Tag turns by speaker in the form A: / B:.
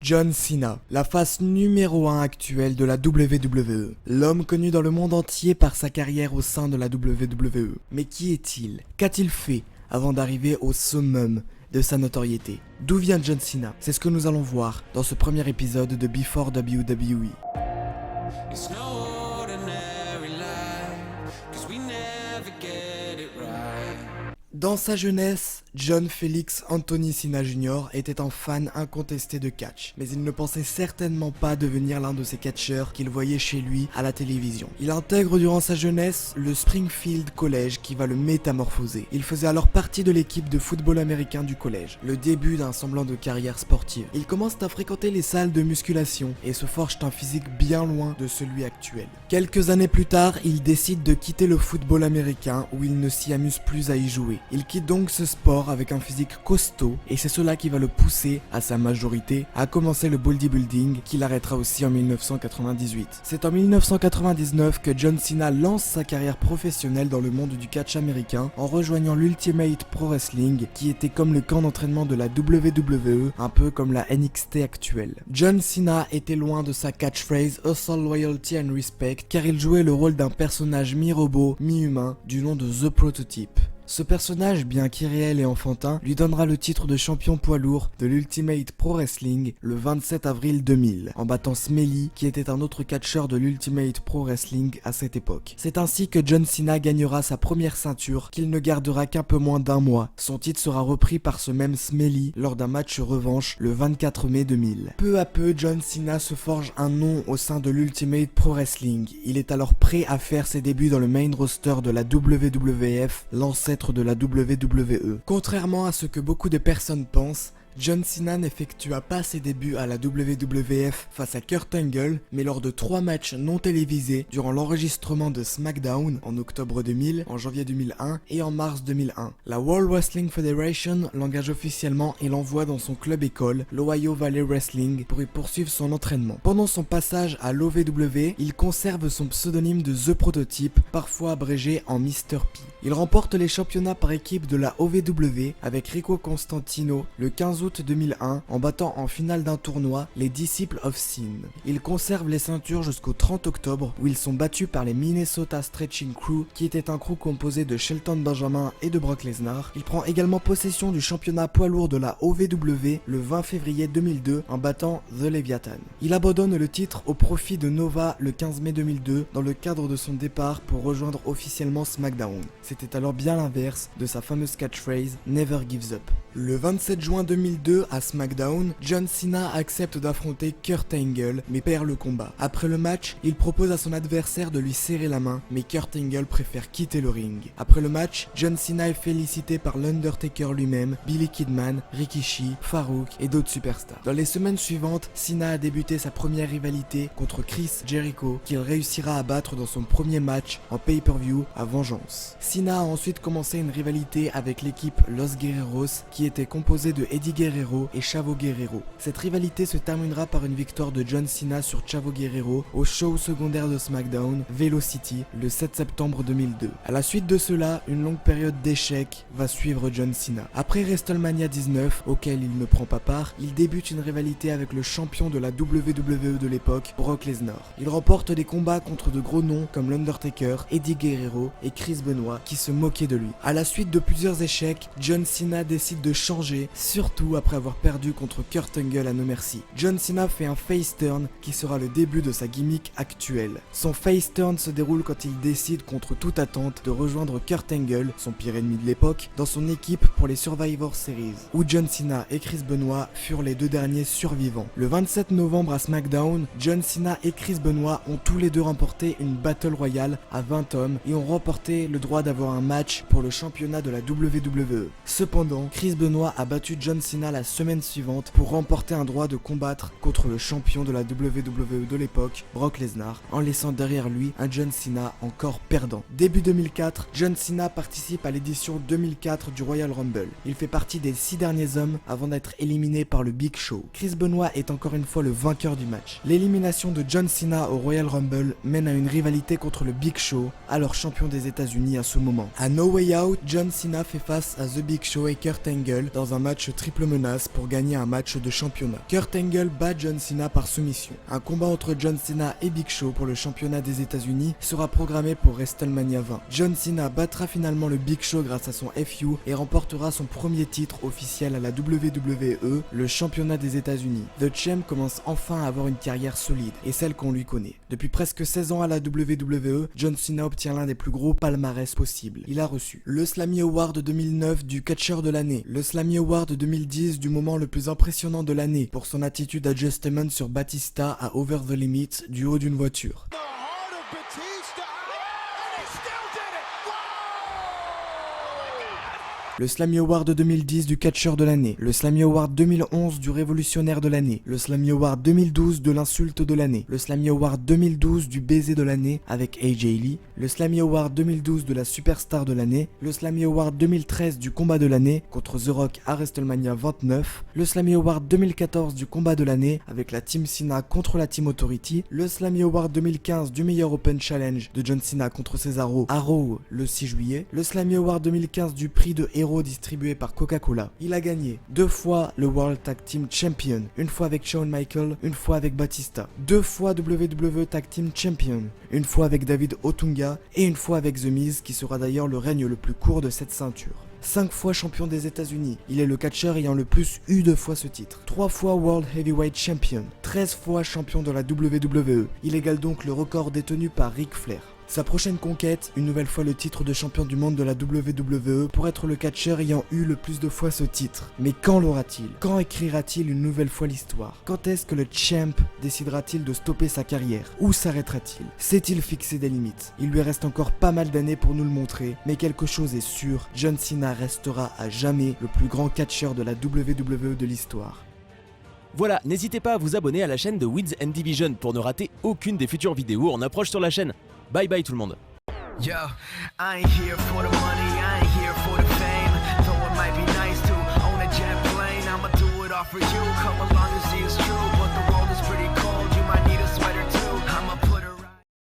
A: John Cena, la face numéro 1 actuelle de la WWE. L'homme connu dans le monde entier par sa carrière au sein de la WWE. Mais qui est-il? Qu'a-t-il fait avant d'arriver au summum de sa notoriété? D'où vient John Cena? C'est ce que nous allons voir dans ce premier épisode de Before WWE.
B: It's no ordinary life, 'cause we never get it right.
A: Dans sa jeunesse, John Felix Anthony Cena Jr. était un fan incontesté de catch, mais il ne pensait certainement pas devenir l'un de ces catcheurs qu'il voyait chez lui à la télévision. Il intègre durant sa jeunesse le Springfield College qui va le métamorphoser. Il faisait alors partie de l'équipe de football américain du collège, le début d'un semblant de carrière sportive. Il commence à fréquenter les salles de musculation et se forge un physique bien loin de celui actuel. Quelques années plus tard, il décide de quitter le football américain où il ne s'y amuse plus à y jouer. Il quitte donc ce sport avec un physique costaud et c'est cela qui va le pousser, à sa majorité, à commencer le bodybuilding qu'il arrêtera aussi en 1998. C'est en 1999 que John Cena lance sa carrière professionnelle dans le monde du catch américain en rejoignant l'Ultimate Pro Wrestling qui était comme le camp d'entraînement de la WWE, un peu comme la NXT actuelle. John Cena était loin de sa catchphrase Hustle, Loyalty and Respect car il jouait le rôle d'un personnage mi-robot, mi-humain du nom de The Prototype. Ce personnage, bien qu'irréel et enfantin, lui donnera le titre de champion poids lourd de l'Ultimate Pro Wrestling le 27 avril 2000, en battant Smelly, qui était un autre catcheur de l'Ultimate Pro Wrestling à cette époque. C'est ainsi que John Cena gagnera sa première ceinture, qu'il ne gardera qu'un peu moins d'un mois. Son titre sera repris par ce même Smelly lors d'un match revanche le 24 mai 2000. Peu à peu, John Cena se forge un nom au sein de l'Ultimate Pro Wrestling. Il est alors prêt à faire ses débuts dans le main roster de la WWF, l'ancêtre de la WWE. Contrairement à ce que beaucoup de personnes pensent, John Cena n'effectua pas ses débuts à la WWF face à Kurt Angle, mais lors de 3 matchs non télévisés durant l'enregistrement de SmackDown en octobre 2000, en janvier 2001 et en mars 2001. La World Wrestling Federation l'engage officiellement et l'envoie dans son club école, l'Ohio Valley Wrestling, pour y poursuivre son entraînement. Pendant son passage à l'OVW, il conserve son pseudonyme de The Prototype, parfois abrégé en Mr. P. Il remporte les championnats par équipe de la OVW avec Rico Constantino le 15 août 2001 en battant en finale d'un tournoi les Disciples of Sin. Il conserve les ceintures jusqu'au 30 octobre où ils sont battus par les Minnesota Stretching Crew qui était un crew composé de Shelton Benjamin et de Brock Lesnar. Il prend également possession du championnat poids lourd de la OVW le 20 février 2002 en battant The Leviathan. Il abandonne le titre au profit de Nova le 15 mai 2002 dans le cadre de son départ pour rejoindre officiellement SmackDown. C'était alors bien l'inverse de sa fameuse catchphrase Never Gives Up. Le 27 juin 2002 à SmackDown, John Cena accepte d'affronter Kurt Angle mais perd le combat. Après le match, il propose à son adversaire de lui serrer la main mais Kurt Angle préfère quitter le ring. Après le match, John Cena est félicité par l'Undertaker lui-même, Billy Kidman, Rikishi, Farouk et d'autres superstars. Dans les semaines suivantes, Cena a débuté sa première rivalité contre Chris Jericho qu'il réussira à battre dans son premier match en pay-per-view à Vengeance. Cena a ensuite commencé une rivalité avec l'équipe Los Guerreros qui était composée de Eddie Guerrero et Chavo Guerrero. Cette rivalité se terminera par une victoire de John Cena sur Chavo Guerrero au show secondaire de SmackDown, Velocity, le 7 septembre 2002. À la suite de cela, une longue période d'échecs va suivre John Cena. Après WrestleMania 19, auquel il ne prend pas part, il débute une rivalité avec le champion de la WWE de l'époque, Brock Lesnar. Il remporte des combats contre de gros noms comme l'Undertaker, Eddie Guerrero et Chris Benoit qui se moquaient de lui. À la suite de plusieurs échecs, John Cena décide de changer, surtout après avoir perdu contre Kurt Angle à No Mercy. John Cena fait un face turn qui sera le début de sa gimmick actuelle. Son face turn se déroule quand il décide contre toute attente de rejoindre Kurt Angle, son pire ennemi de l'époque, dans son équipe pour les Survivor Series, où John Cena et Chris Benoit furent les deux derniers survivants. Le 27 novembre à SmackDown, John Cena et Chris Benoit ont tous les deux remporté une Battle Royale à 20 hommes et ont remporté le droit d'avoir un match pour le championnat de la WWE. Cependant, Chris Benoit a battu John Cena la semaine suivante pour remporter un droit de combattre contre le champion de la WWE de l'époque, Brock Lesnar, en laissant derrière lui un John Cena encore perdant. Début 2004, John Cena participe à l'édition 2004 du Royal Rumble. Il fait partie des 6 derniers hommes avant d'être éliminé par le Big Show. Chris Benoit est encore une fois le vainqueur du match. L'élimination de John Cena au Royal Rumble mène à une rivalité contre le Big Show, alors champion des États-Unis à ce moment. À No Way Out, John Cena fait face à The Big Show et Kurt Angle Angle dans un match triple menace pour gagner un match de championnat. Kurt Angle bat John Cena par soumission. Un combat entre John Cena et Big Show pour le championnat des États-Unis sera programmé pour WrestleMania 20. John Cena battra finalement le Big Show grâce à son FU et remportera son premier titre officiel à la WWE, le championnat des États-Unis. The Champ commence enfin à avoir une carrière solide et celle qu'on lui connaît. Depuis presque 16 ans à la WWE, John Cena obtient l'un des plus gros palmarès possibles. Il a reçu le Slammy Award 2009 du catcheur de l'année, le Slammy Award 2010 du moment le plus impressionnant de l'année pour son attitude adjustment sur Batista à Over the Limit du haut d'une voiture. Le Slammy Award 2010 du catcheur de l'année, le Slammy Award 2011 du révolutionnaire de l'année, le Slammy Award 2012 de l'insulte de l'année, le Slammy Award 2012 du baiser de l'année avec AJ Lee, le Slammy Award 2012 de la superstar de l'année, le Slammy Award 2013 du combat de l'année contre The Rock à WrestleMania 29, le Slammy Award 2014 du combat de l'année avec la Team Cena contre la Team Authority, le Slammy Award 2015 du meilleur Open Challenge de John Cena contre Cesaro à Raw le 6 juillet, le Slammy Award 2015 du prix de héros distribué par Coca-Cola. Il a gagné 2 fois le World Tag Team Champion, une fois avec Shawn Michaels, une fois avec Batista, 2 fois WWE Tag Team Champion, une fois avec David Otunga et une fois avec The Miz qui sera d'ailleurs le règne le plus court de cette ceinture. 5 fois champion des États-Unis, il est le catcheur ayant le plus eu de fois ce titre. 3 fois World Heavyweight Champion, 13 fois champion de la WWE. Il égale donc le record détenu par Ric Flair. Sa prochaine conquête, une nouvelle fois le titre de champion du monde de la WWE pour être le catcheur ayant eu le plus de fois ce titre. Mais quand l'aura-t-il? Quand écrira-t-il une nouvelle fois l'histoire? Quand est-ce que le champ décidera-t-il de stopper sa carrière? Où s'arrêtera-t-il? Sait-il fixer des limites? Il lui reste encore pas mal d'années pour nous le montrer, mais quelque chose est sûr, John Cena restera à jamais le plus grand catcheur de la WWE de l'histoire.
C: Voilà, n'hésitez pas à vous abonner à la chaîne de Wins & Division pour ne rater aucune des futures vidéos en approche sur la chaîne. Bye bye tout le monde.
D: Yo, I ain't here for the money, I ain't here for the fame. Though it might be nice to own a jet plane, I'ma do it all for you. Come along and see it's true.